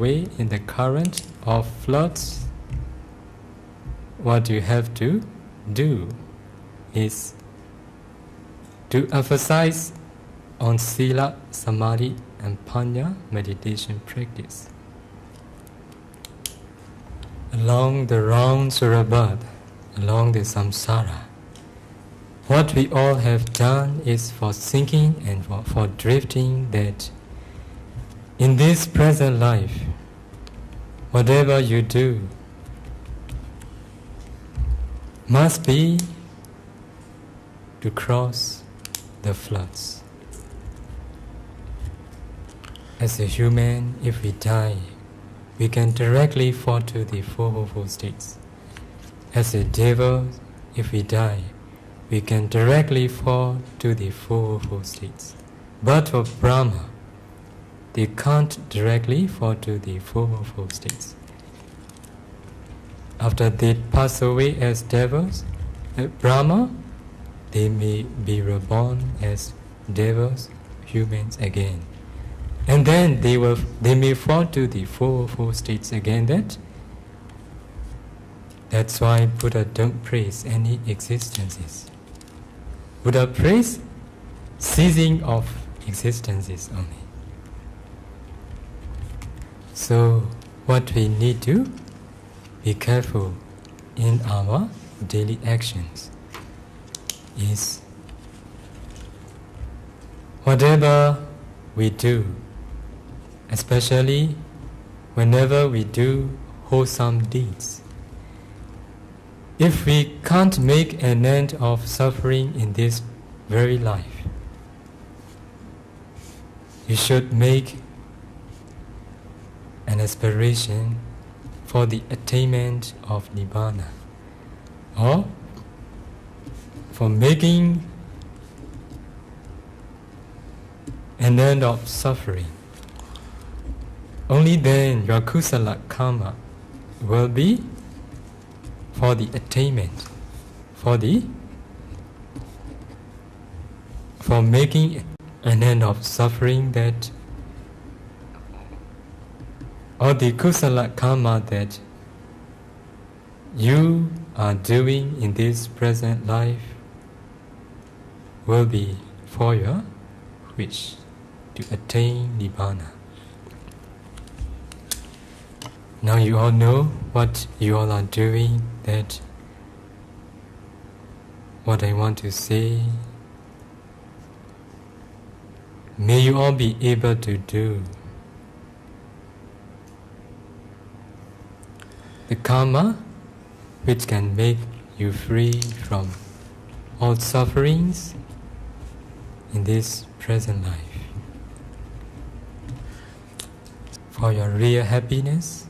way in the current of floods, what you have to do is to emphasize on Sila, Samadhi and Panya meditation practice. Along the round surabad, along the samsara, what we all have done is for sinking and for drifting, that in this present life, whatever you do must be to cross the floods. As a human, if we die, we can directly fall to the Fourfold States. As a devil, if we die, we can directly fall to the Fourfold States. But for Brahma, they can't directly fall to the Fourfold States. After they pass away as devils, Brahma, they may be reborn as devils, humans again. And then they may fall to the Fourfold States again. That's why Buddha don't praise any existences. Buddha praise ceasing of existences only. So what we need to be careful in our daily actions is whatever we do, especially whenever we do wholesome deeds, if we can't make an end of suffering in this very life, you should make an aspiration for the attainment of Nibbana, or for making an end of suffering. Only then your kusala karma will be for the attainment, for making an end of suffering, that or the kusala karma that you are doing in this present life will be for your wish to attain Nibbana. Now you all know what you all are doing, that what I want to say, may you all be able to do. The karma which can make you free from all sufferings in this present life. For your real happiness,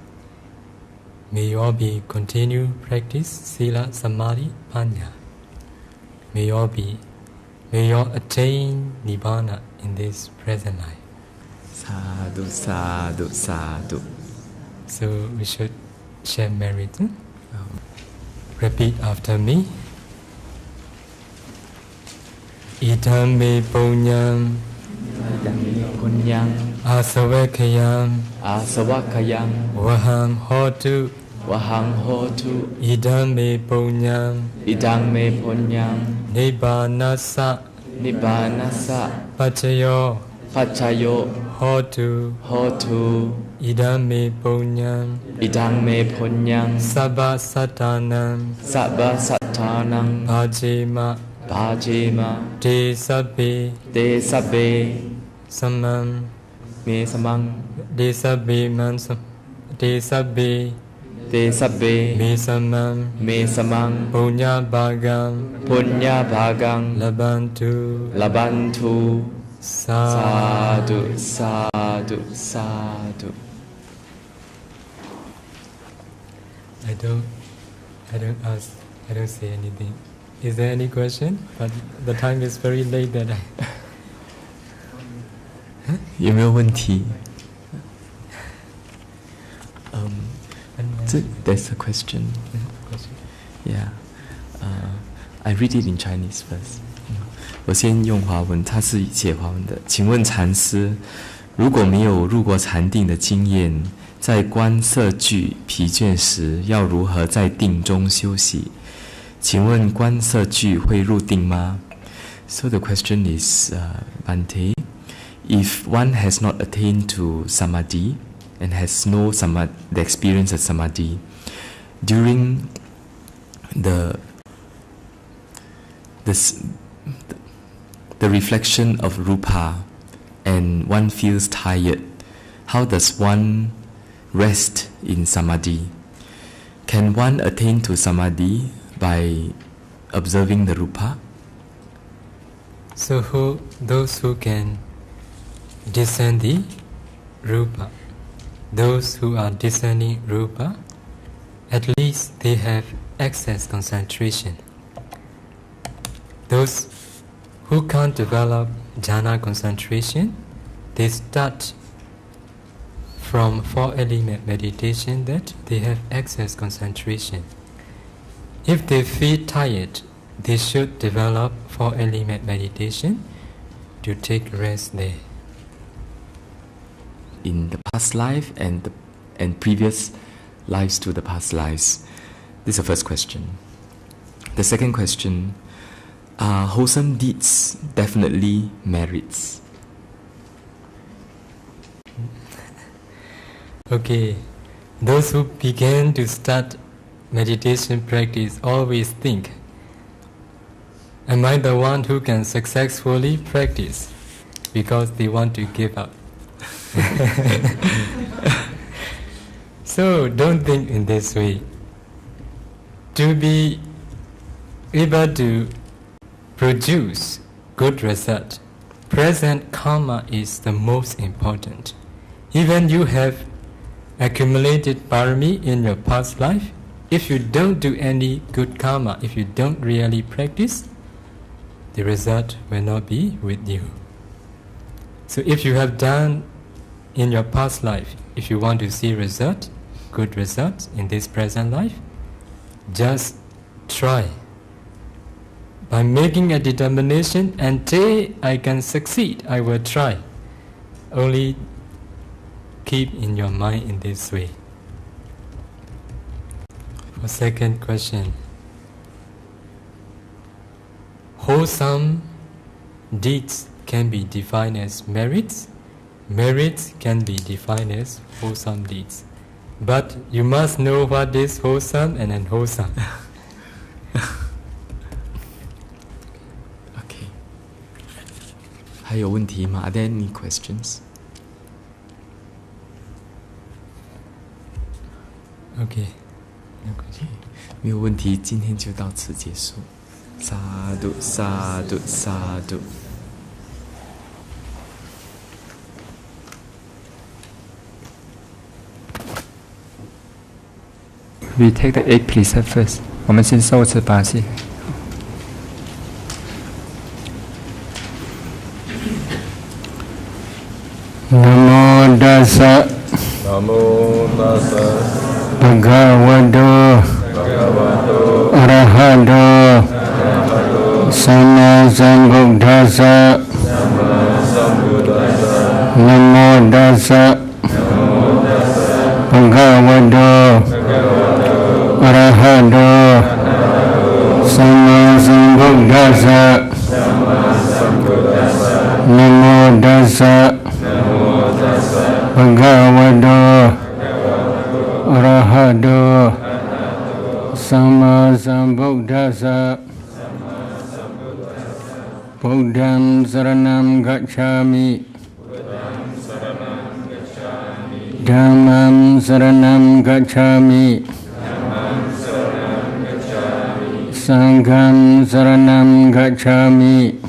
may you all be continue practice Sila, Samadhi, Panya. May you all attain Nibbana in this present life. Sadhu, sadhu, sadhu. So we should share merit. Repeat after me. Idam me punyam, asavakayam, vaham hotu, idam me punyam, nibbanasa, pacayo, hotu, idam me punyam, sabba satanam, bhajima, te sabbe, samam, me samang, te sabbe mansam, te sabbe, me samang, punya bhagang, labantu, sadhu, sadhu, sadhu. I don't say anything. Is there any question? But the time is very late that I... 有没有问题? There's a question. Yeah. I read it in Chinese first. 我先用华文，他是写华文的。请问禅师，如果没有入过禅定的经验，在观色具疲倦时，要如何在定中休息？请问观色具会入定吗？ So the question is, Bhante, if one has not attained to samadhi and has no the experience of samadhi, during the reflection of rūpa and one feels tired, how does one rest in samadhi? Can one attain to samadhi by observing the rūpa? So those who can discern the rūpa, those who are discerning rūpa, at least they have excess concentration. Those who can't develop jhana concentration, they start from 4-element meditation that they have excess concentration. If they feel tired, they should develop 4-element meditation to take rest there. In the past life and previous lives to the past lives. This is the first question. The second question, are wholesome deeds definitely merits? Okay, those who begin to start meditation practice always think, am I the one who can successfully practice? Because they want to give up. So don't think in this way. To be able to produce good result, present karma is the most important. Even you have accumulated parami in your past life, if you don't do any good karma, if you don't really practice, the result will not be with you. So if you have done in your past life, if you want to see result, good results in this present life, just try. By making a determination, until I can succeed, I will try. Only keep in your mind in this way. For second question, wholesome deeds can be defined as merits. Merits can be defined as wholesome deeds. But you must know what is wholesome and unwholesome. Okay. 还有问题吗? Are there any questions? Okay. No question. 没有问题，今天就到此结束。Sadhu, sadhu, sadhu. We take the 8 precepts first. 我们先受持8戒。Namo tassa. Namo tassa. Bhagavato. Arahato. Sama Sambuddhassa. Namo tassa. Bhagavato. Arahato. Sama Sambuddhassa. Namo tassa. Bhagavato. Arahato. Sama Sambuddhassa. Buddham saranam gacchami. Dhammam saranam gacchami. Sangham saranam gacchami.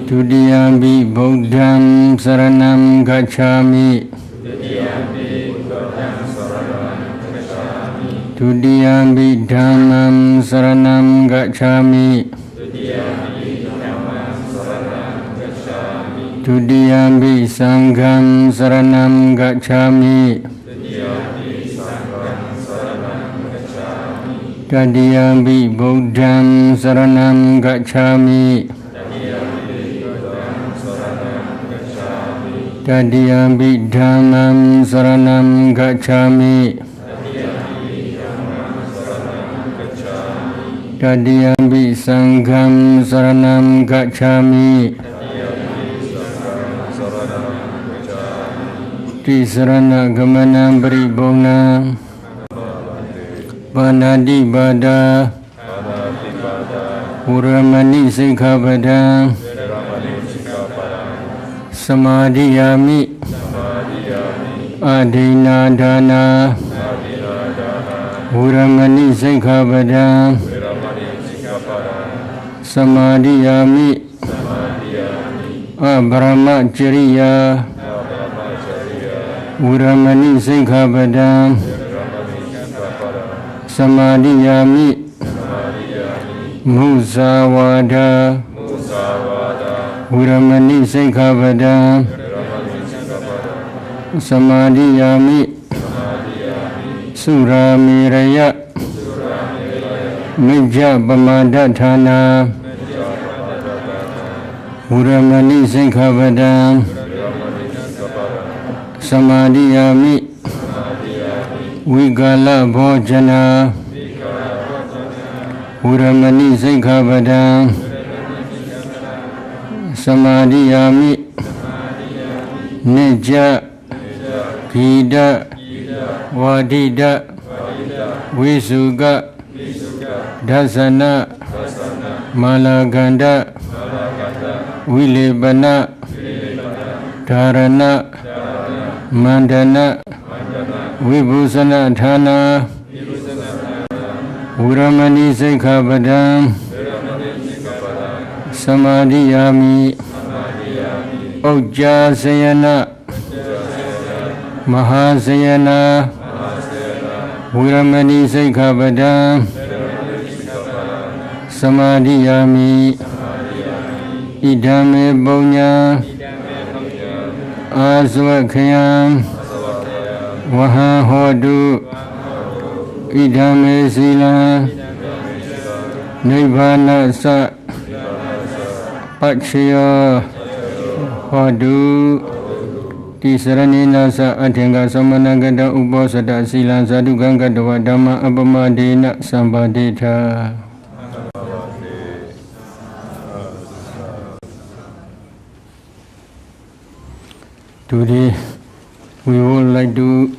Tudiyampi Buddham saranam gacchami. Tudiyampi Dhammam saranam gacchami. Tudiyampi Sangham saranam gacchami. Tadiyampi Buddham saranam gacchami. Tatiyampi dhammam saranam gacchami. Tatiyampi sangham saranam gacchami. Tisarana gamanam paribhuna. Panati pada. Uramani sikkhapada. Samadhiyami. Adhina dana. Uramani sikkhapada. Samadhiyami. Abrahmacharya. Uramani sikkhapada. Samadhiyami. Musavada. Uramani sikkhapada. Samadhiyami. Suramiraya. Mijja pamadatthana. Uramani sikkhapada. Samadhiyami. Vigala bhojana. Uramani sikkhapada. Samadhiyami. Nijja. Khida. Vadida. Visuga. Dasana. Malaganda. Vilebana. Dharana. Mandana. Vibhusana dhana. Uramani sikkhapada. Samadhiyami. Ujjasayana. Mahasayana. Uramani sikkhapada. Samadhiyami. Idame punya. Asvakhayam. Vaha hodu. Idame sila. Nibbana sa. Pacchaya. Hodu. Tisaranina sa athenga samanagata uposata sila sadukangkatva dhamma apamadena sambadetha. Today we would like to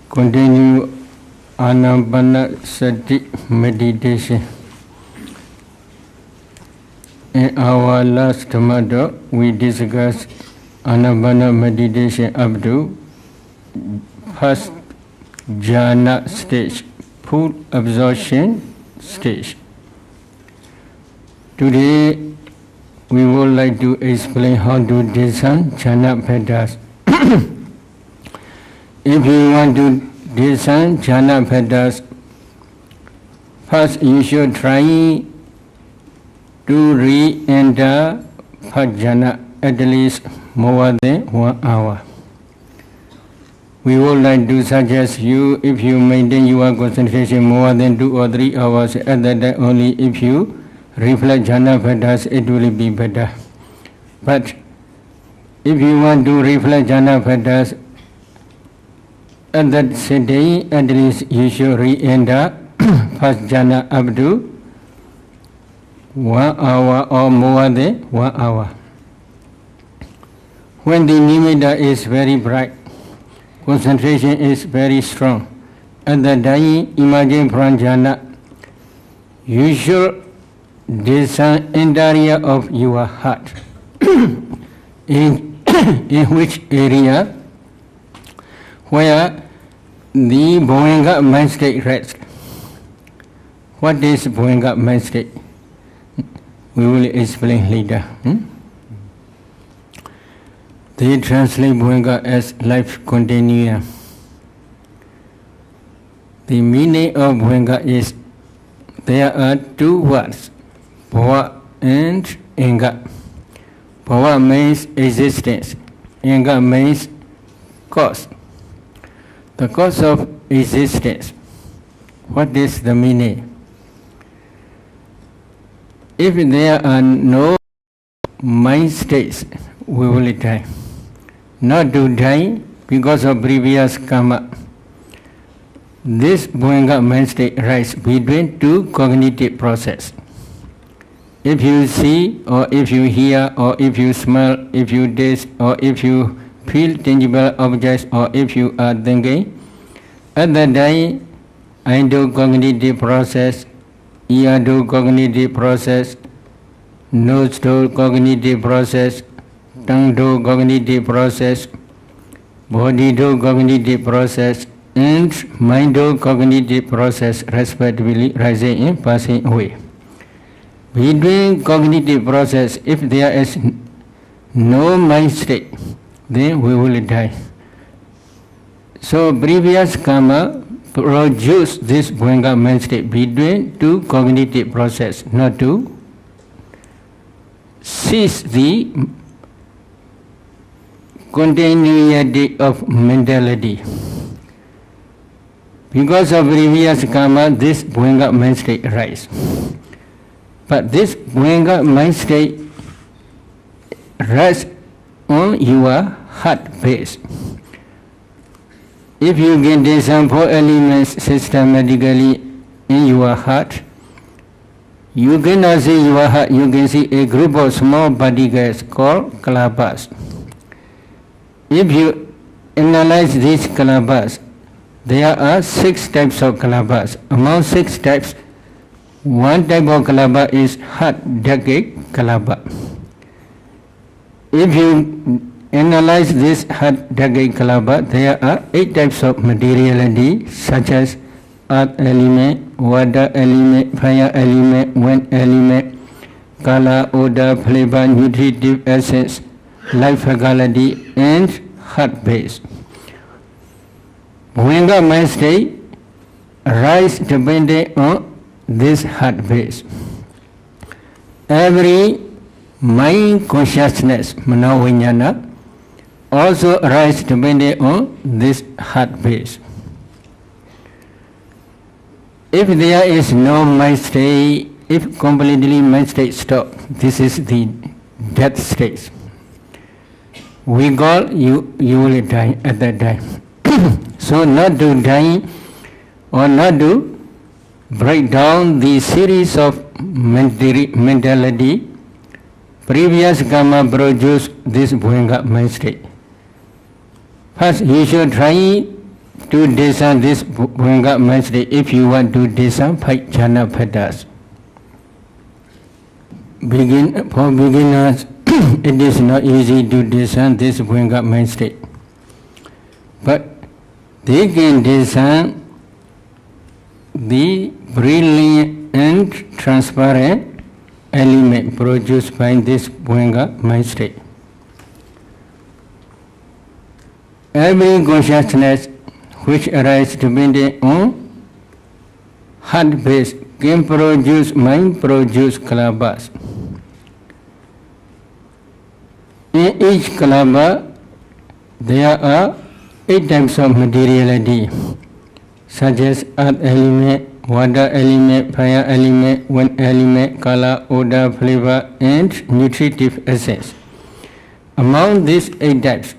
continue Anapanasati meditation. In our last Dhamma, we discussed Anapana meditation up to first jhana stage, full absorption stage. Today we would like to explain how to discern jhana bhedas. If you want to discern jhana bhedas, first you should try to re-enter first jhana at least more than 1 hour. We would like to suggest you, if you maintain your concentration more than 2 or 3 hours, at that time only if you reflect jhana bhedas, it will be better. But if you want to reflect jhana bhedas, at that sitting, at least you should re-enter first jhana up to 1 hour or more than 1 hour. When the nimitta is very bright, concentration is very strong, at that time emerging from jhana, you should discern interior of your heart. in which area where the Bhāvanā mind state rests. What is Bhāvanā mind state? We will explain later. They translate Bhāvanā as life continuum. The meaning of Bhāvanā is there are 2 words, bhava and anga. Bhava means existence, anga means cause. The cause of existence. What is the meaning? If there are no mind states, we will die. not to die because of previous karma. This Bhāvanā mind state arises between two cognitive processes. If you see, or if you hear, or if you smell, if you taste, or if you feel tangible objects, or if you are thinking, at that time, I do cognitive process, ear do cognitive process, nose do cognitive process, tongue do cognitive process, body do cognitive process, and mind do cognitive process respectively rising in passing away. Between cognitive process, if there is no mind state, then we will die. So previous karma produce this Bhāvanā mind state between two cognitive process, not to cease the continuity of mentality. Because of previous karma, this Bhāvanā mind state arises. But this Bhāvanā mind state rests on your heart base. If you get these 4 elements systematically in your heart, you cannot see your heart, you can see a group of small particles called kalāpas. If you analyze these kalāpas, there are 6 types of kalāpas. Among 6 types, one type of kalāpa is octad-kalāpas. If you analyze this octad-kalāpas, there are 8 types of materiality, such as earth element, water element, fire element, wind element, color, odor, flavor, nutritive essence, life faculty, and heart base. Bhāvanā mind state arises depending on this heart base. Every mind consciousness, mano-vijnana, also arises depending on this heart base. If there is no mind state, if completely mind state stop, this is the death stage. We call you will die at that time. So not to die or not to break down the series of mentality, previous karma produce this Bhāvanā mind state. First, you should try to discern this Bhāvanā mind state if you want to discern 5 jhana pattas. For beginners, it is not easy to discern this Bhāvanā mind state. But they can discern the brilliant and transparent element produced by this Bhāvanā mind state. Every consciousness which arises depending on heart base can produce mind produce kalāpas. In each kalāpa, there are 8 types of materiality, such as earth element, water element, fire element, wind element, color, odor, flavor, and nutritive essence. Among these 8 types,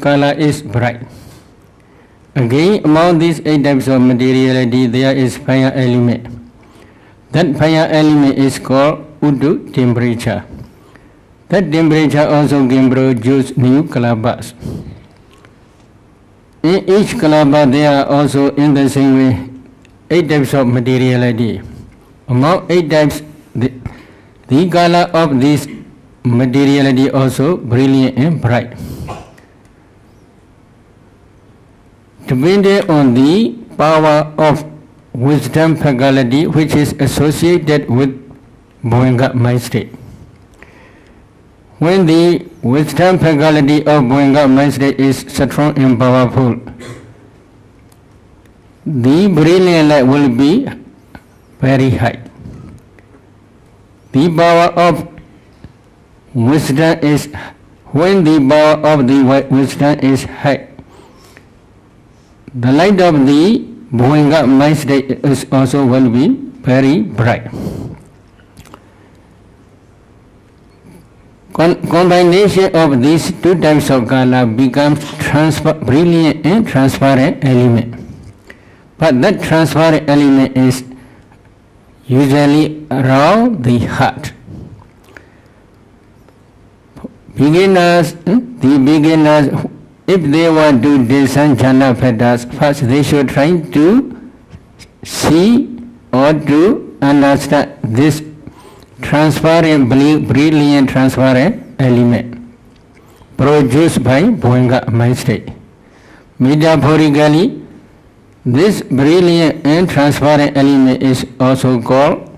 color is bright. Again, among these 8 types of materiality, there is fire element. That fire element is called Uddu temperature. That temperature also can produce new kalāpas. In each kalāpa, there are also in the same way 8 types of materiality. Among 8 types, the color of this materiality also brilliant and bright. Depending on the power of wisdom faculty which is associated with Bhāvanā mind state. When the wisdom faculty of Bhāvanā mind state is strong and powerful, the brilliant light will be very high. The power of wisdom is, when the power of the wisdom is high, the light of the Bhāvanā mind state is also will be very bright. Combination of these two types of kala becomes brilliant and transparent element. But that transparent element is usually around the heart. The beginners, if they want to descend jhana pettas, first they should try to see or to understand this transparent, brilliant, transparent element produced by Bhāvanā mind state. Metaphorically, this brilliant and transparent element is also called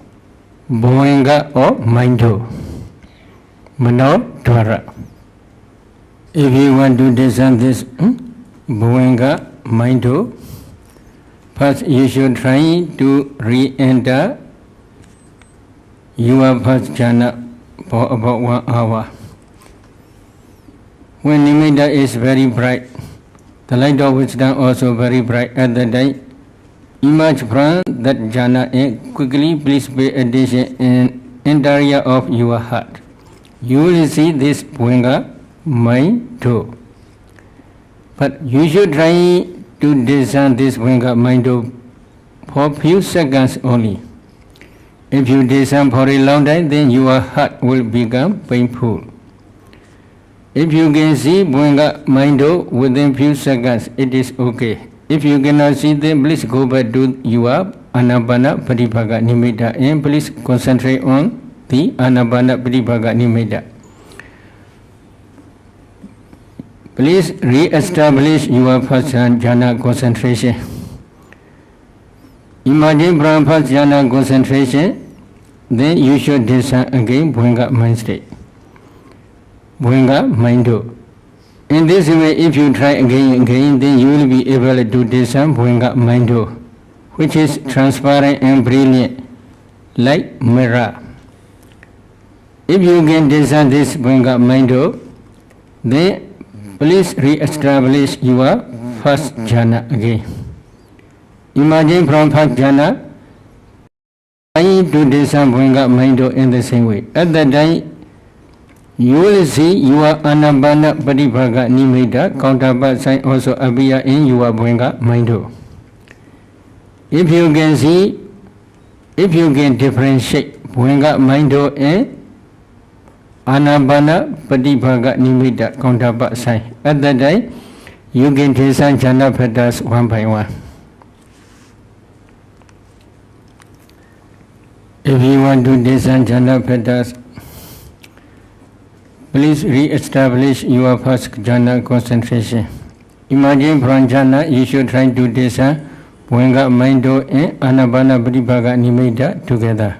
Bhāvanā or Mindo, Manodvara. If you want to discern this Bhāvanā, Mindo, first you should try to re-enter your first jhana for about 1 hour. When nimitta is very bright, the light of wisdom also very bright at the time, emerge from that jhana and quickly please pay attention in interior of your heart. You will see this Bhāvanā mind too. But you should try to discern this Bhāvanā mind too for few seconds only. If you discern for a long time, then your heart will become painful. If you can see Bhāvanā mind within few seconds, it is okay. If you cannot see them, please go back to your Anapana Pratibhāga Nimitta and please concentrate on the Anapana Pratibhāga Nimitta. Please re-establish your first jhana concentration. Imagine from first jhana concentration, then you should discern again Bhāvanā mind state. Bhāvanā Mindo. In this way, if you try again, then you will be able to discern Bhāvanā Mindo, which is transparent and brilliant, like mirror. If you can discern this Bhāvanā Mindo, then please re-establish your first jhana again. Imagine from first jhana, trying to discern Bhāvanā Mindo in the same way. At that time, you will see your Anapana Pratibhāga Nimitta counterpart sign also appear in your Bhāvanā Mindo. If you can see, if you can differentiate Bhāvanā Mindo and Anapana Pratibhāga Nimitta counterpart sign, at that time you can discern jhana pettas one by one. If you want to discern jhana pettas, please re-establish your first jhana concentration. Imagine from jhana you should try to discern Bhāvanā Mindo and Anapana Pratibhāga Nimitta together.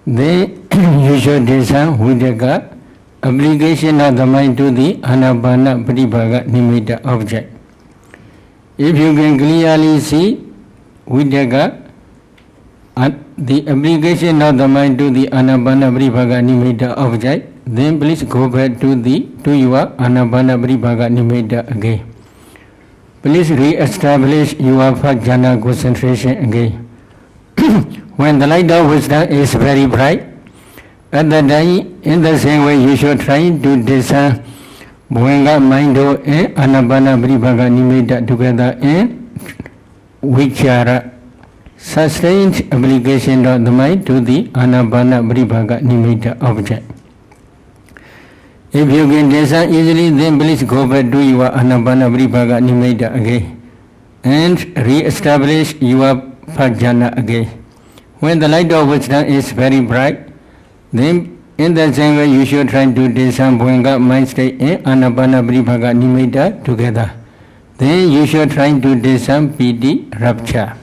Then you should discern Viddhaka, application of the mind to the Anapana Pratibhāga Nimitta object. If you can clearly see Viddhaka, the application of the mind to the Anapana Pratibhāga Nimitta object, then please go back to your Anapana Pratibhāga Nimitta again. Please re-establish your first jhana concentration again. When the light of wisdom is very bright, at that time, in the same way, you should try to discern Bhāvanā Mindo and Anapana Pratibhāga Nimitta together in vichara, sustained application of the mind to the Anapana Pratibhāga Nimitta object. If you can discern easily, then please go back to your Anapana Pratibhāga Nimitta again and re-establish your first jhana again. When the light of wisdom is very bright, then in the same way you should try to discern Bhāvanā mind state and Anapana Pratibhāga Nimitta together. Then you should try to discern piti rapture.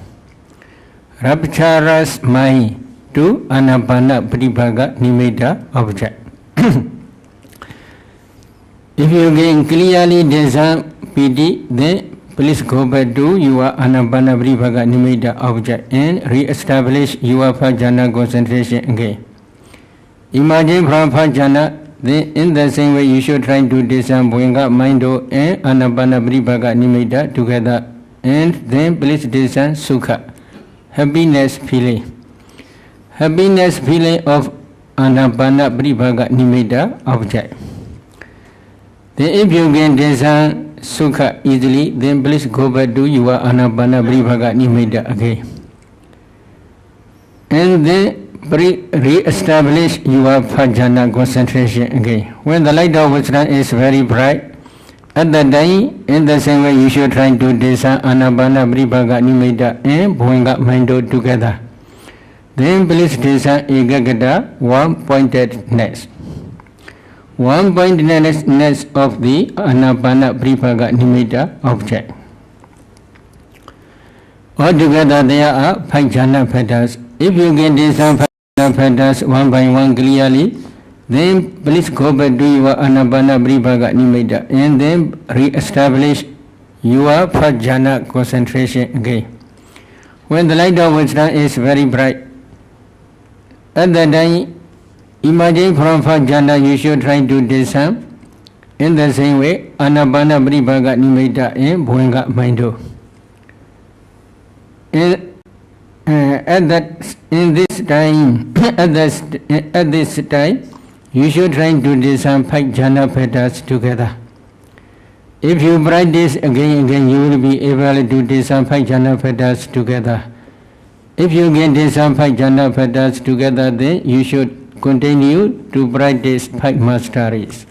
Raptura's mind to Anapana Pratibhāga Nimitta object. If you can clearly discern piti, then please go back to your Anapana Pratibhāga Nimitta object and re-establish your first jhana concentration again. Imagine from first jhana, then in the same way you should try to discern Bhāvanā Mindo and Anapana Pratibhāga Nimitta together and then please discern Sukha, happiness feeling. Happiness feeling of Anapana Pribhaga Nimitta object. Then if you can discern Sukha easily, then please go back to your Anapana Pribhaga Nimitta again. And then re-establish your Pattāna concentration again. When the light of wisdom is very bright, at that time, in the same way, you should try to discern Anapana Pribhaga Nimitta and Bhāvanā Mando together. Then please discern Ekagata, one-pointedness. One-pointedness of the Anapana Pribhaga Nimitta object. Altogether there are 5 jhana patterns. If you can discern 5 jhana patterns one by one clearly, then please go back to your Anapana Pribhaga Nimitta and then re-establish your Pattāna concentration again. When the light of wisdom is very bright, at that time, imagine from Pattāna you should try to discern in the same way Anapana Pribhaga Nimitta and Bhāvanā Mando. At this time, you should try to discern 5 jhana patterns together. If you practice again, you will be able to discern 5 jhana patterns together. If you can discern 5 jhana patterns together, then you should continue to practice 5 masteries.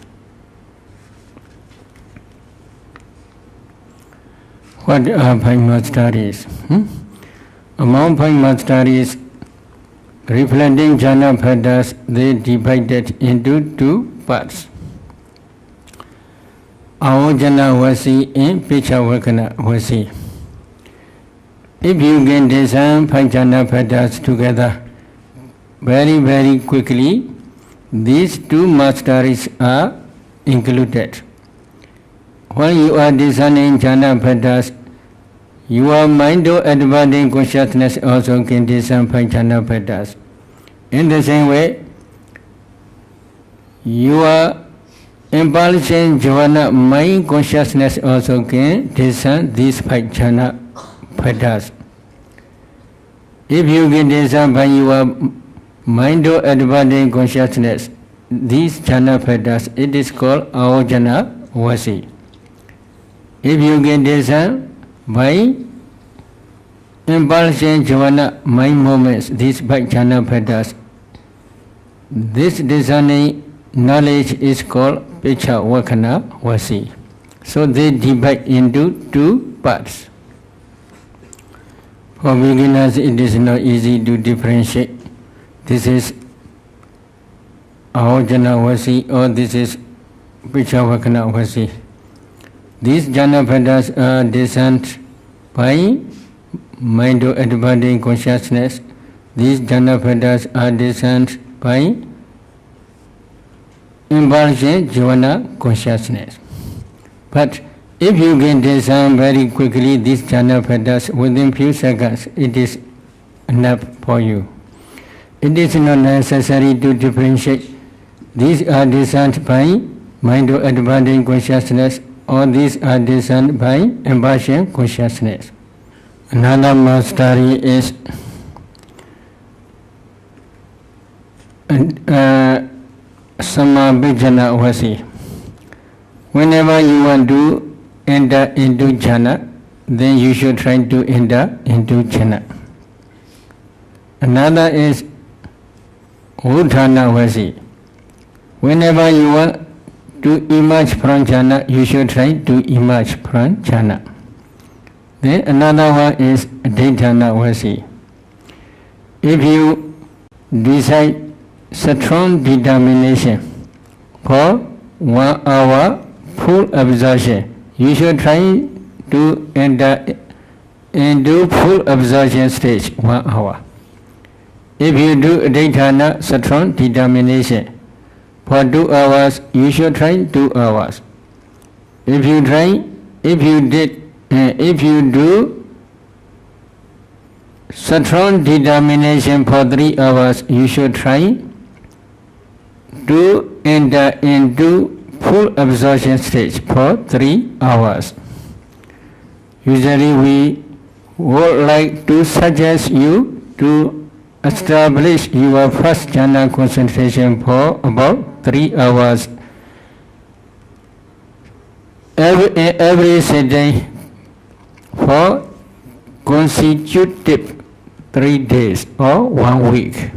What are 5 masteries? Among 5 masteries, reflecting jhana patterns, they divided into 2 parts. Ahojana Vasi and Pichawakana Vasi. If you can discern 5 jhana patterns together very quickly, these 2 masteries are included. When you are discerning jhana patterns, your mind or advancing consciousness also can discern 5 jhana patterns. In the same way, your impulsion jhana mind consciousness also can discern these 5 jhana patterns. If you can discern by your mind or advancing consciousness these jhana patterns, it is called ahojana vasi. If you can discern by impulsion jhana mind movements, these 5 jhana patterns, this discerning knowledge is called Pichawakana Vasi. So they divide into 2 parts. For beginners, it is not easy to differentiate. This is ahojana vasi or this is Pichawakana Vasi. These jhana patterns are discerned by mind or advancing consciousness. These jhana patterns are discerned by impulsion jhana consciousness. But if you can discern very quickly these jhana patterns within few seconds, it is enough for you. It is not necessary to differentiate. These are discerned by mind or advancing consciousness, or these are discerned by impulsion consciousness. Another mastery is samabhijana vasi. Whenever you want to enter into jhana, then you should try to enter into jhana. Another is udhana vasi. Whenever you want to emerge from jhana, you should try to emerge from jhana. Then another one is dhyana vasi. If you decide strong determination for 1 hour full absorption, you should try to enter into full absorption stage 1 hour. If you do dhyana strong determination for 2 hours, you should try 2 hours. If you do strong determination for 3 hours, you should try to enter into full absorption stage for 3 hours. Usually we would like to suggest you to establish your first jhana concentration for about 3 hours every sitting for consecutive 3 days or 1 week.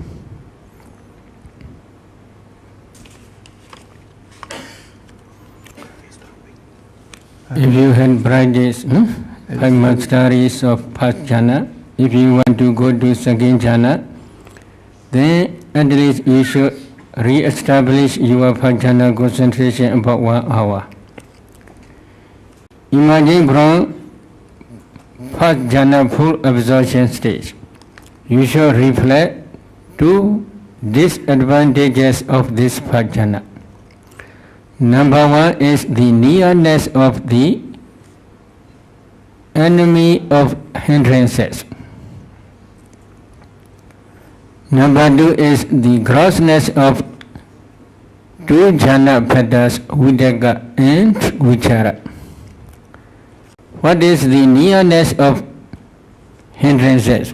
If you had practiced 5 masteries of first jhana, if you want to go to second jhana, then at least you should re-establish your first jhana concentration about 1 hour. Imagine from first jhana full absorption stage, you should reflect 2 disadvantages of this first jhana. Number 1 is the nearness of the enemy of hindrances. Number 2 is the grossness of 2 jhana pattas, Viddaka and Vichara. What is the nearness of hindrances?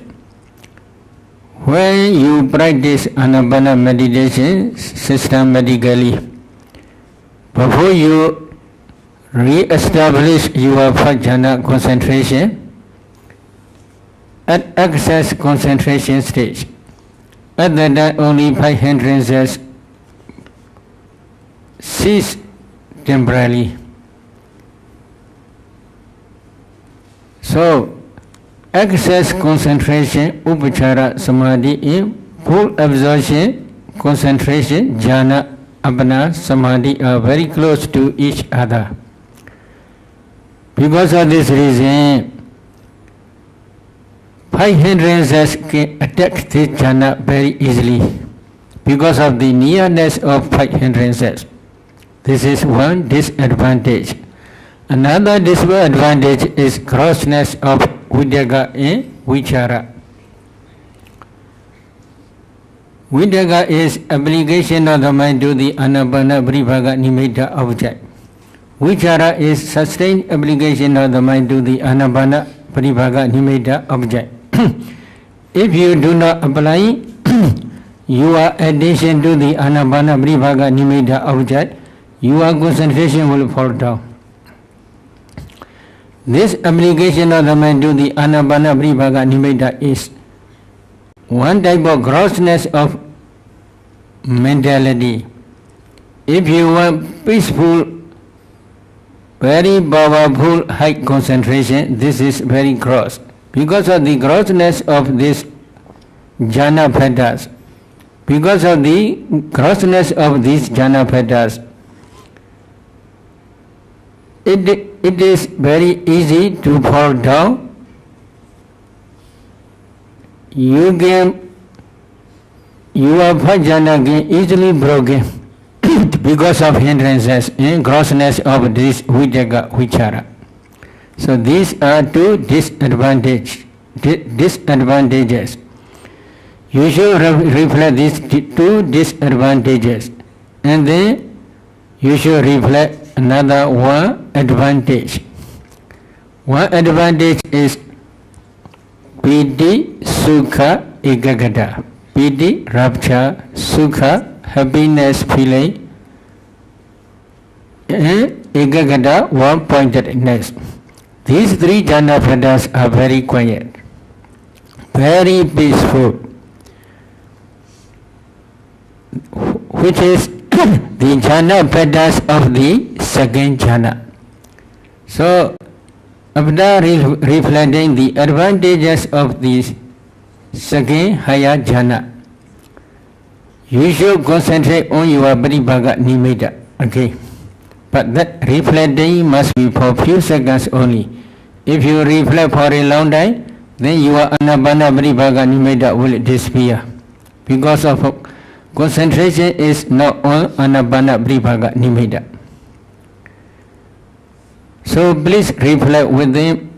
When you practice Anapana meditation systematically, before you re-establish your first jhana concentration, at excess concentration stage, at that time only 5 hindrances cease temporarily. So, excess concentration, upachara samadhi in full absorption, concentration, jhana, apana, samadhi are very close to each other. Because of this reason, 5 hindrances can attack this jhana very easily because of the nearness of 5 hindrances. This is one disadvantage. Another disadvantage is grossness of Viddaka and Vichara. Viddaka is application of the mind to the Anapana Paribhaga Nimitta object. Vichara is sustained application of the mind to the Anapana Paribhaga Nimitta object. If you do not apply your attention to the Anapana Paribhaga Nimitta object, your concentration will fall down. This application of the mind to the Anapana Paribhaga Nimitta is one type of grossness of mentality. If you want peaceful, very powerful, high concentration, this is very gross. Because of the grossness of this jhana pattas, because of the grossness of these jhana pattas, it is very easy to fall down. Your first jhana can easily broken because of hindrances and grossness of this Viddaka Vichara. So these are 2 disadvantages. You should reflect these 2 disadvantages, and then you should reflect another 1 advantage. 1 advantage is Piti, Sukha, Ekagata. Piti, rapture, Sukha, happiness, feeling, and Ekagata, one-pointedness. These 3 jhana pattas are very quiet, very peaceful, which is the jhana pattas of the second jhana. So, after reflecting the advantages of this second higher jhana, you should concentrate on your Paribhaga Nimitta. Okay. But that reflecting must be for few seconds only. If you reflect for a long time, then your Anapana Paribhaga Nimitta will disappear. Because of concentration is not on Anapana Paribhaga Nimitta. So please reflect within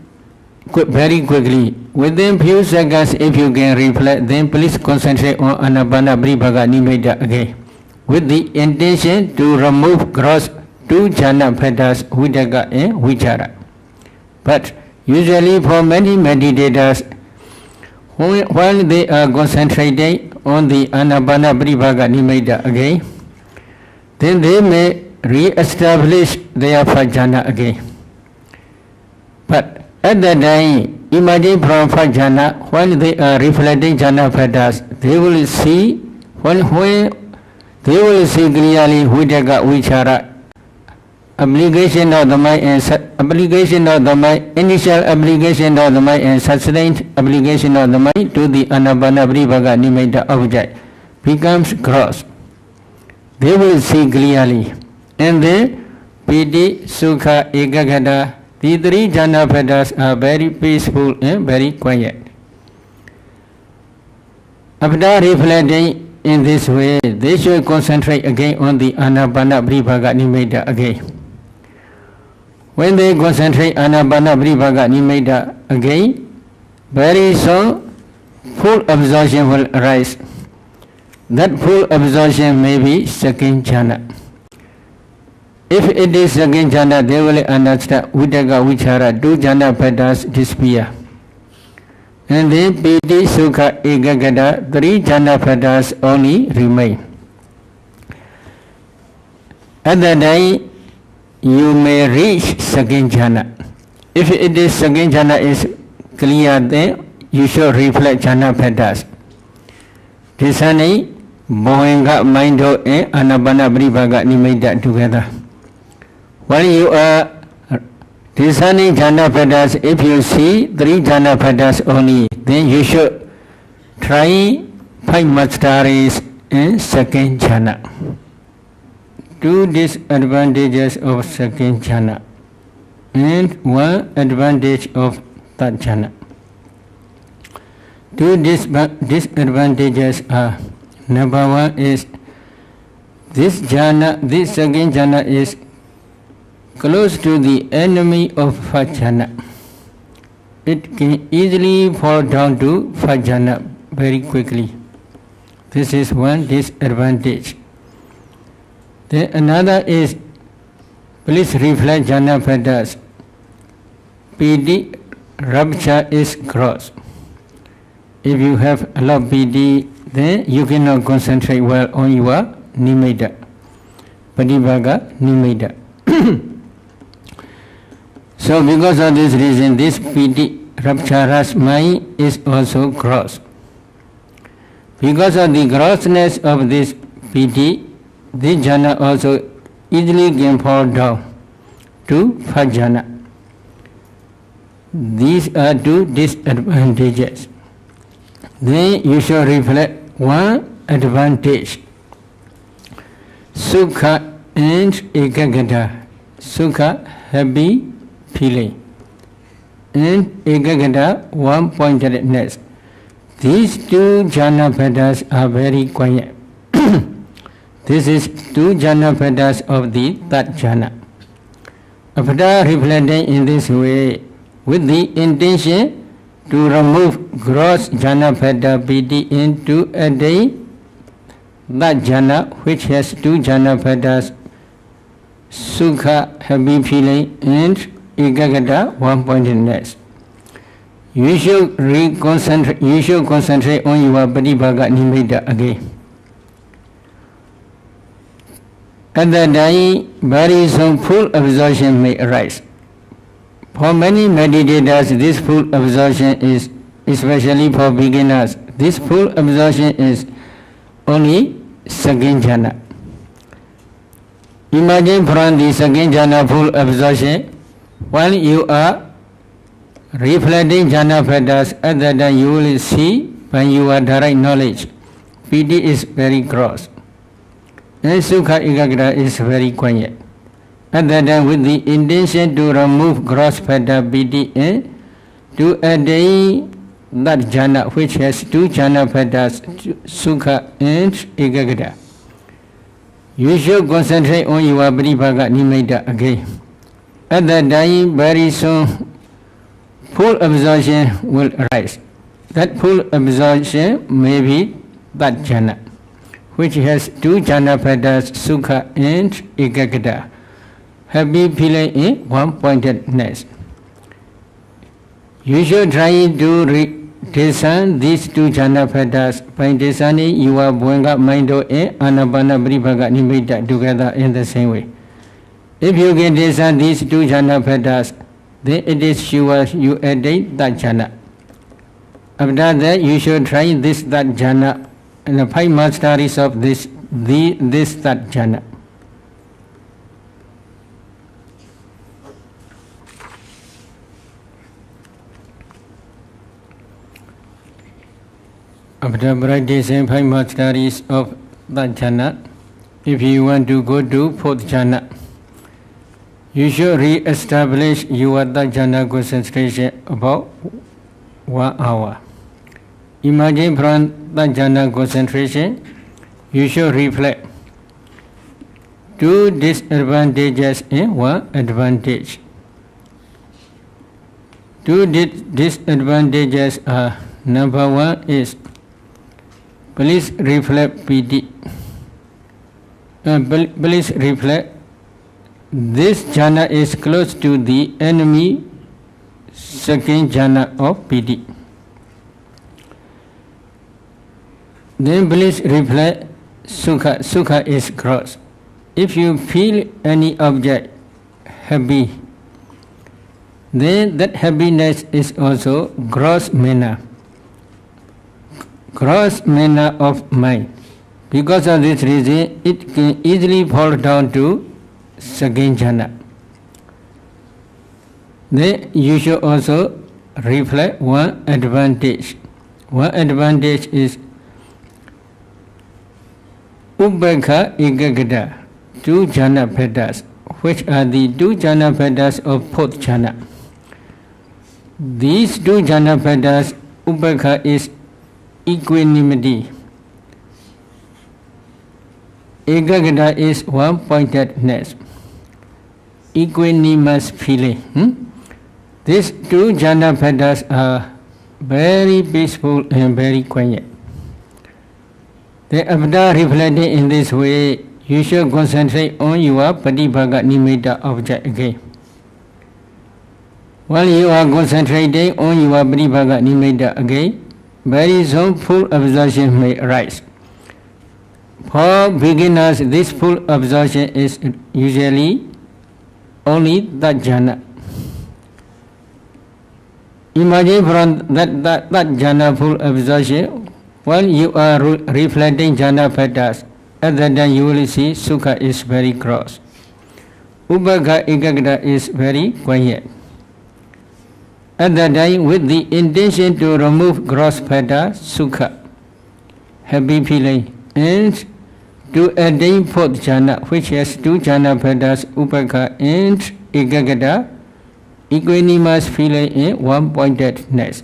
very quickly. Within few seconds, if you can reflect, then please concentrate on Anapana Paribhaga Nimitta again, with the intention to remove gross 2 jhana pattas, Viddaka and Vichara. But usually for many meditators, While they are concentrating on the Anapana Paribhaka Nimitta again, then they may re-establish their Fajjana again. But at that time, imagine from Fajjana, while they are reflecting Jhana Padas, they will see, when they will see clearly Vijaga Vichara, obligation of the mind and obligation of the mind, initial obligation of the mind and sustained obligation of the mind to the Anapana Paribhaka Nimitta object becomes gross. They will see clearly. And then Piti, Sukha, Ekagata, the three jhana padas are very peaceful and very quiet. After reflecting in this way, they should concentrate again on the Anapana Paribhaka Nimitta again. When they concentrate Anapana Paribhaka Nimitta again, very soon full absorption will arise. That full absorption may be second jhana. If it is second jhana, they will understand Vijaga Vichara, two jhana padas disappear. And then Piti, Sukha, Ekagata, three jhana padas only remain. At that time, you may reach second jhana. If it is second jhana is clear, then you should reflect jhana padas. Disani, Bhovenga, Mindo, and Anapana Paribhaka Nimitta together. While you are discerning jhana padas, if you see three jhana padas only, then you should try 5 masteries in second jhana. Two disadvantages of second jhana and one advantage of third jhana. Two disadvantages are, number one is this second jhana is close to the enemy of Fajjana. It can easily fall down to Fajjana very quickly. This is one disadvantage. Then another is, please reflect jhana padas. Piti, rapture is gross. If you have a lot of piti, then you cannot concentrate well on your nimitta, Paribhaka Nimitta. So because of this reason, this piti, rapturous mind is also gross. Because of the grossness of this piti, this jhana also easily can fall down to Fajjana. These are two disadvantages. Then you should reflect one advantage. Sukha and Ekagata. Sukha, happy feeling, and Ekagata, one-pointedness. These two jhana padas are very quiet. This is two jhana padas of the third jhana. After reflecting in this way, with the intention to remove gross jhana pada piti into a day, that jhana which has two jhana padas, Sukha, happy feeling, and Ekagata, one-pointedness. You should concentrate on your Paribhaka Nimitta again. At that time, very soon full absorption may arise. For many meditators, this full absorption is, especially for beginners, this full absorption is only second jhana. Imagine from the second jhana full absorption, while you are reflecting jhana padas, at that time you will see by your direct knowledge, piti is very gross, and Sukha Ekagata is very quiet. At that time, with the intention to remove gross pada piti and to attain that jhana which has two jhana padas, Sukha and Ekagata, you should concentrate on your Paribhaka Nimitta again. At that time, very soon, full absorption will arise. That full absorption may be that jhana, which has two jhana padas, Sukha and Ekagata, happy feeling in one-pointedness. You should try to desan these two jhana patterns by desani you are bwenga mind and anapana paribhaka nimitta together in the same way. If you can desan these two jhana patterns, then it is sure you attain that jhana. After that, you should try this that jhana and the 5 masteries of this that jhana. After practicing 5 masteries of that jhana, if you want to go to 4th jhana, you should re-establish your that jhana concentration about 1 hour. Imagine from that jhana concentration, you should reflect 2 disadvantages and 1 advantage. 2 disadvantages are: number 1 is please reflect piti. Please reflect this jhana is close to the enemy second jhana of piti. Then please reflect sukha. Sukha is gross. If you feel any object happy, then that happiness is also gross manner. Gross manner of mind. Because of this reason, it can easily fall down to second jhana. Then you should also reflect 1 advantage. 1 advantage is Ubbekha Ekagata, 2 jhana patterns, which are the 2 jhana patterns of 4th jhana. These 2 jhana patterns, Ubbekha is equanimity. Ekagata is one-pointedness, equanimous feeling. These 2 jhana patterns are very peaceful and very quiet. Then after reflecting in this way, you should concentrate on your Patibhaka Nimitta object again. While you are concentrating on your Patibhaka Nimitta again, very soon full absorption may arise. For beginners, this full absorption is usually only that jhana. Imagine from that jhana full absorption, while you are reflecting jhana patterns, at that time you will see sukha is very gross. Ubbekha Ekagata is very quiet. At that time, with the intention to remove gross pattern, sukha, happy feeling, and to attain 4th jhana, which has 2 jhana patterns, Ubbekha and Ekagata, equanimous feeling and one-pointedness.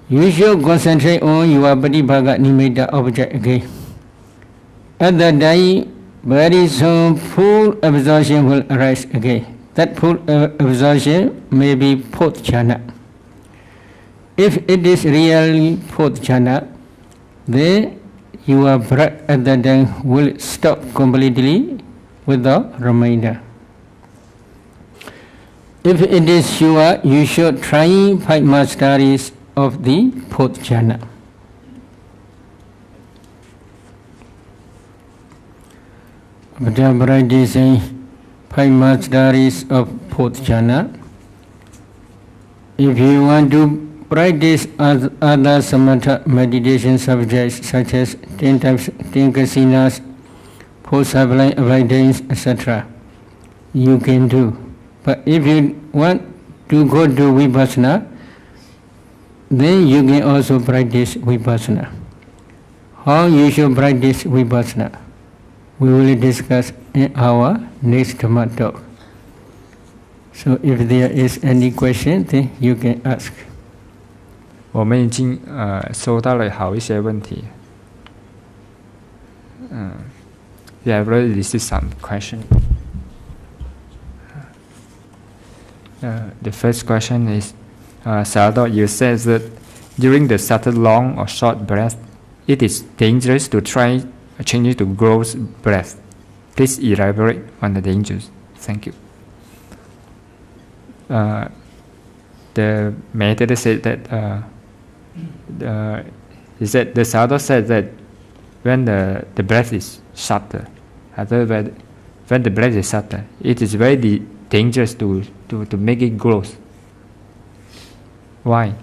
You should concentrate on your Patibhaka Nimitta object again. At that time, very soon full absorption will arise again. That full absorption may be 4th jhana. If it is really 4th jhana, then your breath at that time will stop completely without remainder. If it is sure, you should try 5 masteries of the 4th jhana. After practicing 5 masteries of 4th jhana, if you want to practice other samatha meditation subjects such as 10 kasinas, 4 sublime avoidance, etc., you can do. But if you want to go to vipassana, then you can also practice vipassana. How you should practice vipassana, we will discuss in our next Dhamma talk. So if there is any question, then you can ask. 我们已经收到了好一些问题。We have already received some question. The first question is, Sayadaw, you said that during the subtle long or short breath, it is dangerous to try changing to gross breath. Please elaborate on the dangers. Thank you. The meditator said that he said the Sayadaw said that when the breath is shorter, when the breath is shorter, it is very dangerous to make it grow. Why?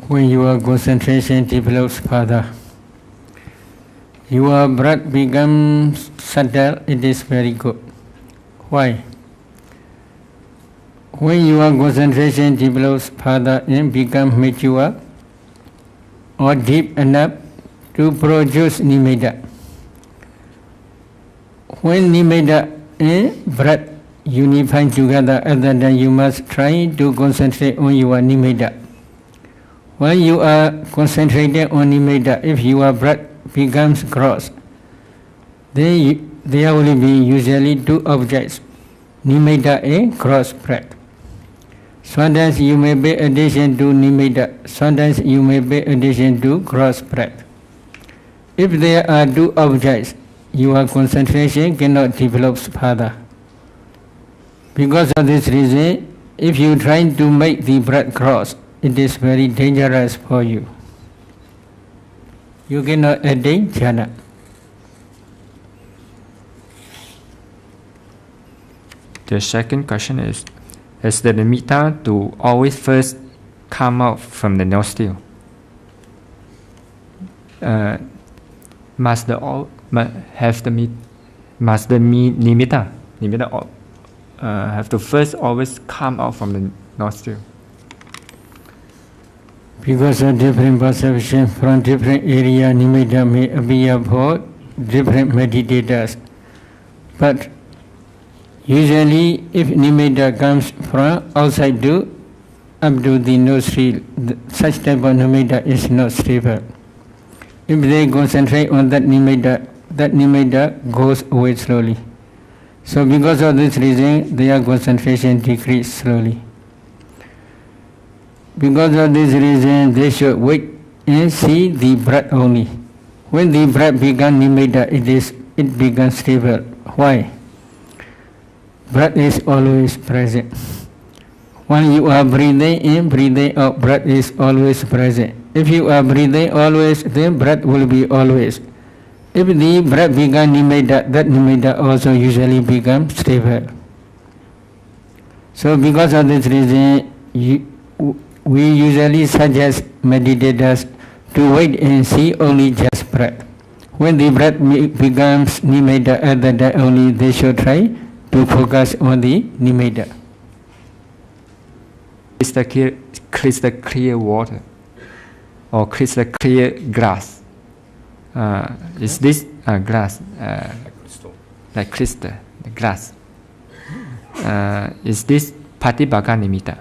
When your concentration develops further, your breath becomes subtle, it is very good. Why? When your concentration develops further and becomes mature or deep enough to produce nimitta. When nimitta and breath unify together, at that time you must try to concentrate on your nimitta. When you are concentrated on nimitta, if your breath becomes gross, then there will be usually two objects, nimitta and gross breath. Sometimes you may pay attention to nimitta, sometimes you may pay attention to gross breath. If there are two objects, your concentration cannot develop further. Because of this reason, if you try to make the breath gross, it is very dangerous for you. You cannot attain jhana. The second question is the nimitta to always first come out from the nostril? Must the nimitta have to first always come out from the nostril? Because of different perception from different area, nimitta may appear for different meditators. But usually, if nimitta comes from outside up to the nostril, such type of nimitta is not stable. If they concentrate on that nimitta goes away slowly. So because of this reason, their concentration decreases slowly. Because of this reason, they should wait and see the breath only. When the breath becomes nimitta, it becomes stable. Why? Breath is always present. When you are breathing in, breathing out, breath is always present. If you are breathing always, then breath will be always. If the breath becomes nimitta, that nimitta also usually becomes stable. So because of this reason, we usually suggest meditators to wait and see only just breath. When the breath becomes nimitta, at that time only they should try to focus on the nimitta. Crystal clear water or crystal clear glass. Is this glass like crystal glass? Is this Patibhaka nimitta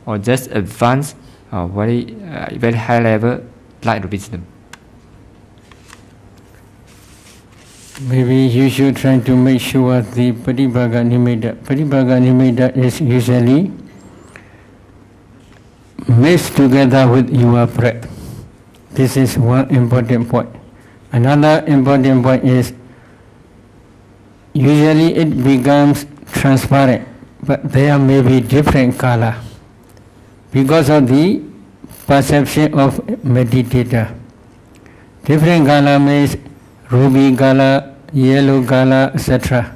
or just advanced very high level light wisdom? Maybe you should try to make sure the Patibhaka nimitta. Patibhaka nimitta is usually mixed together with your breath. This is one important point. Another important point is usually it becomes transparent, but there may be different color because of the perception of meditator. Different color means ruby color, yellow color, etc.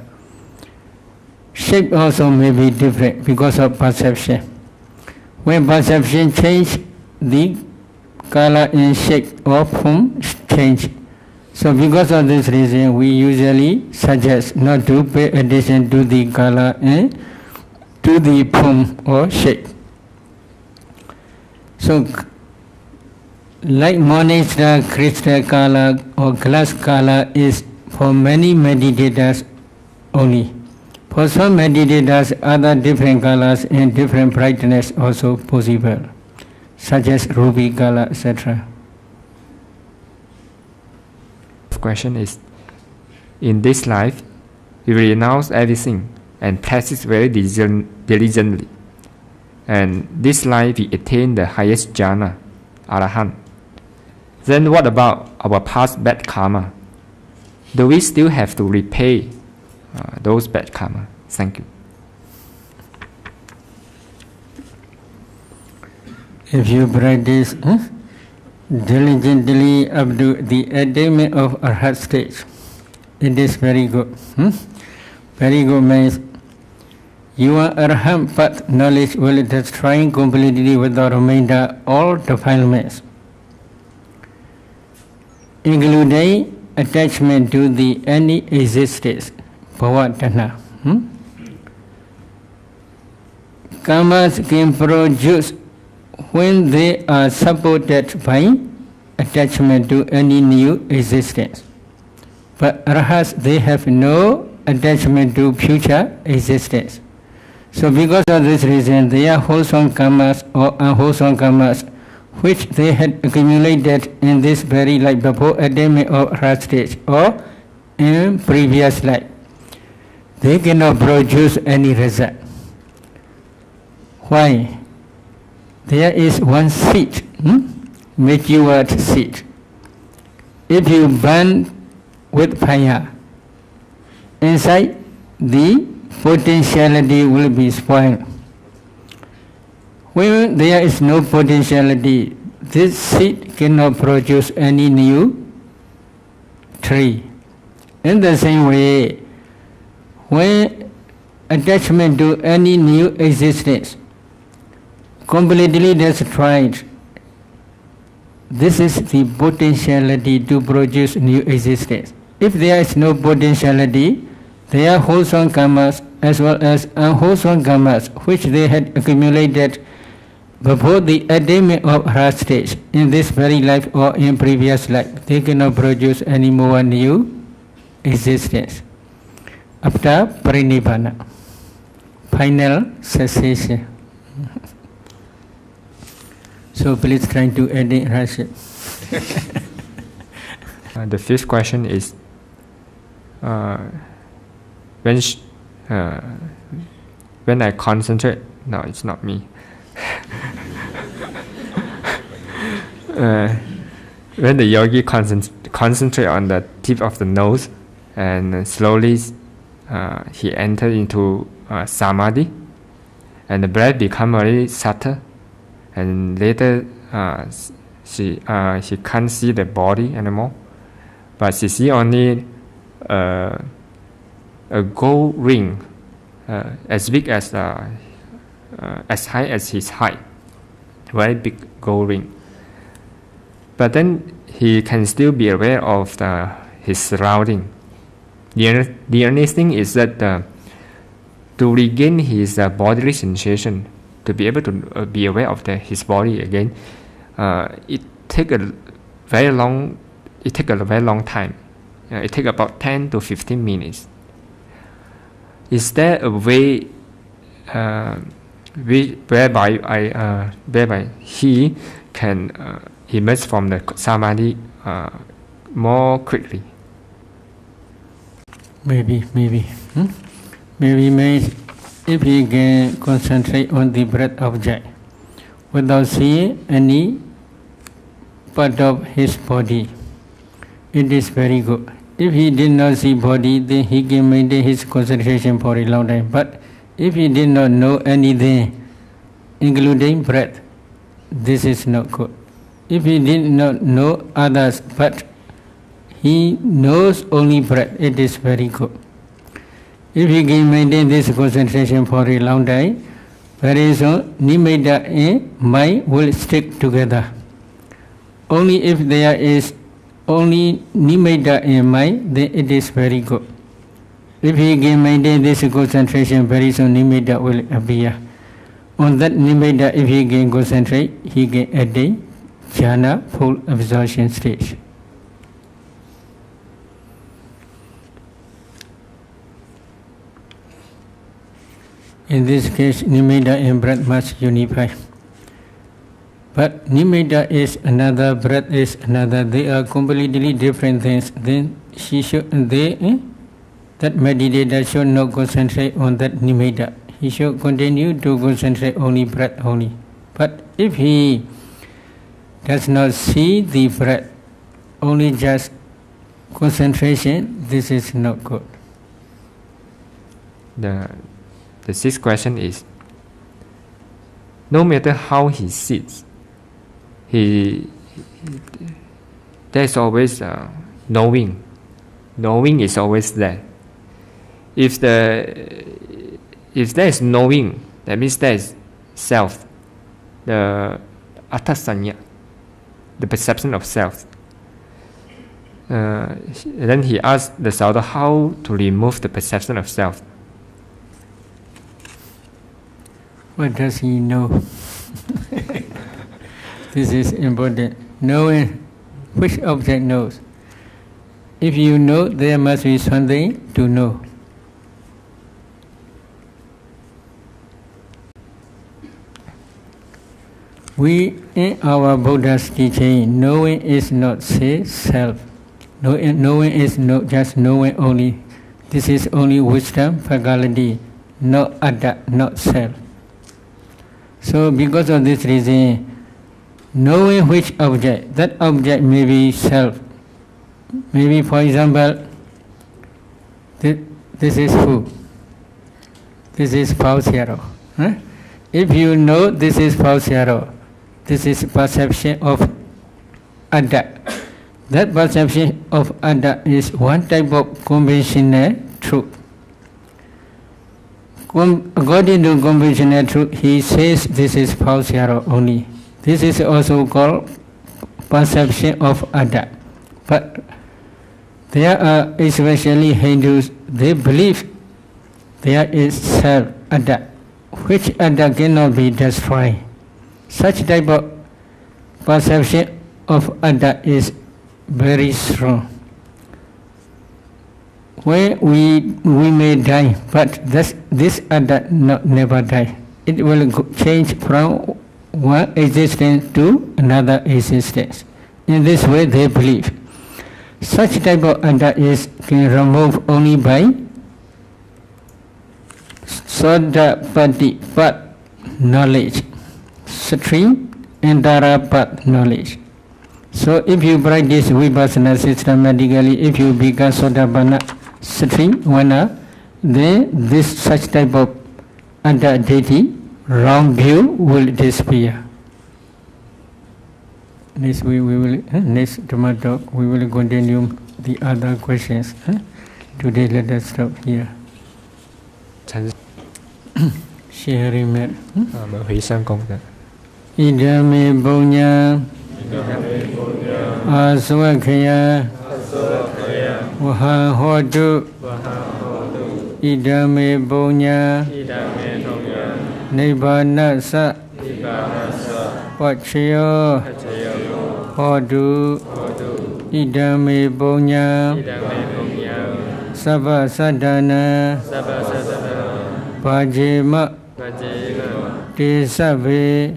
Shape also may be different because of perception. When perception change, the color and shape of form change. So because of this reason, we usually suggest not to pay attention to the color and to the form or shape. So like morning star crystal color or glass color is for many meditators only. For some meditators, other different colors and different brightness also possible, such as ruby color, etc. Question is, in this life, we renounce everything and practice very diligently. And this life we attain the highest jhana, arahant. Then what about our past bad karma? Do we still have to repay those bad karma? Thank you. If you practice diligently up to the attainment of arhat stage, it is very good. Very good means your arhat path knowledge will destroy completely without remainder all defilements, including attachment to the any existence, Bhāvanā. Karmas can produce when they are supported by attachment to any new existence. But arhats, they have no attachment to future existence. So because of this reason, they are wholesome karmas or unwholesome karmas which they had accumulated in this very life before attainment of arhat stage or in previous life. They cannot produce any result. Why? There is one seed, matured seed. If you burn with fire, inside the potentiality will be spoiled. When there is no potentiality, this seed cannot produce any new tree. In the same way, when attachment to any new existence completely destroyed, this is the potentiality to produce new existence. If there is no potentiality, there are wholesome karmas as well as unwholesome karmas which they had accumulated before the attainment of arhat stage in this very life or in previous life. They cannot produce any more new existence. After parinibbana, final cessation. So please try to edit Rashi. The fifth question is when I concentrate. No, it's not me. When the yogi concentrate on the tip of the nose, and slowly he enters into samadhi, and the breath becomes very subtle. And later, she can't see the body anymore, but she see only a gold ring, as big as high as his height, very big gold ring. But then he can still be aware of his surrounding. The only thing is that to regain his bodily sensation, to be able to be aware of his body again, it take a very long time. It take about 10 to 15 minutes. Is there a way whereby he can emerge from the samadhi more quickly? Maybe. Maybe if he can concentrate on the breath object without seeing any part of his body, it is very good. If he did not see body, then he can maintain his concentration for a long time. But if he did not know anything, including breath, this is not good. If he did not know others, but he knows only breath, it is very good. If he can maintain this concentration for a long time, very soon nimitta and mind will stick together. Only if there is only nimitta and mind, then it is very good. If he can maintain this concentration, very soon nimitta will appear. On that nimitta, if he can concentrate, he can attain jhana, full absorption stage. In this case, nimitta and breath must unify. But nimitta is another, breath is another. They are completely different things. Then that meditator should not concentrate on that nimitta. He should continue to concentrate only breath only. But if he does not see the breath, only just concentration, this is not good. The sixth question is, no matter how he sits, there's always knowing. Knowing is always there. If there is knowing, that means there is self, the attha-sañña, the perception of self. Then he asked the Sayadaw how to remove the perception of self. What does he know? This is important. Knowing which object knows. If you know, there must be something to know. We, in our Buddha's teaching, knowing is not say self. Knowing is not just knowing only. This is only wisdom, faculty, not atta, not self. So because of this reason, knowing which object, that object may be self. Maybe, for example, this is who? This is Pausero. If you know this is Pausero, this is perception of atta. That perception of atta is one type of conventional truth. According to conventional truth, he says this is Pausero only. This is also called perception of atta. But there are especially Hindus, they believe there is self, atta, which atta cannot be destroyed. Such type of perception of atta is very strong. When we may die, but this atta never die. It will change from one existence to another existence. In this way they believe. Such type of atta can remove only by Sodapati path knowledge, stream and Dhara path knowledge. So if you practice Vipassana systematically, if you become Sodapana stream, then this such type of atta deity, wrong view will disappear. Next next Dhamma talk, we will continue the other questions. Today let us stop here. Sharing mat. Hủy sang công được. Idame Bonya Aswakaya Waha Hodu Idame Bonya Nibbana Sa Pachayo Hodu Idame Bonya Sabba Sadhana Pajima Desabe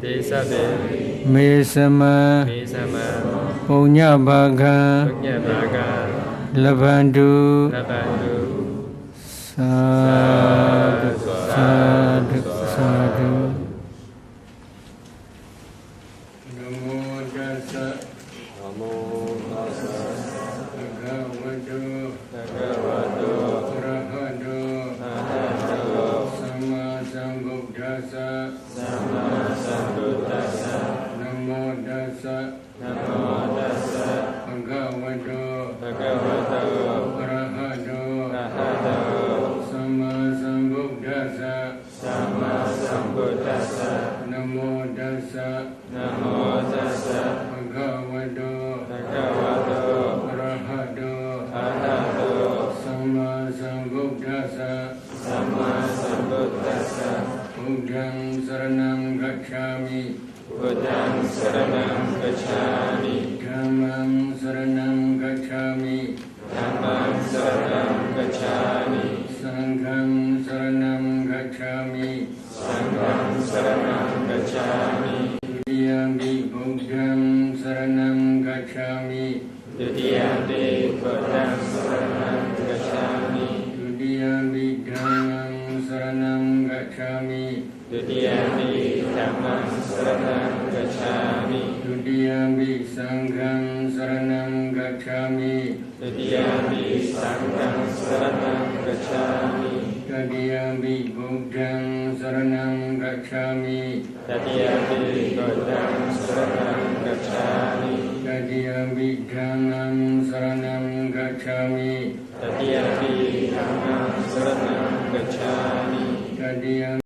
Mesama Punya Bhaga Labandu Sadhu Sadhu Sadhu. Namo Tassa Namo Tassa Bhagavato Arahato Sama Sambuddhassa Sama Sambuddhassa. Namo Tassa Bhagavato Arahato Sama Sambuddhassa Sama Sambuddhassa. Namo Tassa Bhagavato Arahato Sama Sambuddhassa Sama Sambuddhassa. Buddhang Saranam Gacchami Buddhang Saranam Gacchami Dhammam Saranam Gacchami Dhammam Saranam Gacchami Sangham Saranam Gacchami Sangham Saranam Gacchami Dutiyampi Buddham Saranam Gacchami Dutiyampi Buddham Saranam Gacchami Dutiyampi Dhammam Saranam Gacchami Dutiyampi Dhammam Saranam Gacchami Dutiyampi Sangham Saranam Gacchami Dutiyampi Sangham Saranam Gacchami Tatiyampi Buddhaṃ Saraṇaṃ Gacchāmi. Tatiyampi Buddhaṃ Saraṇaṃ Gacchāmi. Tatiyampi Dhammam Saraṇaṃ Gacchāmi. Tatiyampi Dhammam Saraṇaṃ Gacchāmi. Tatiyampi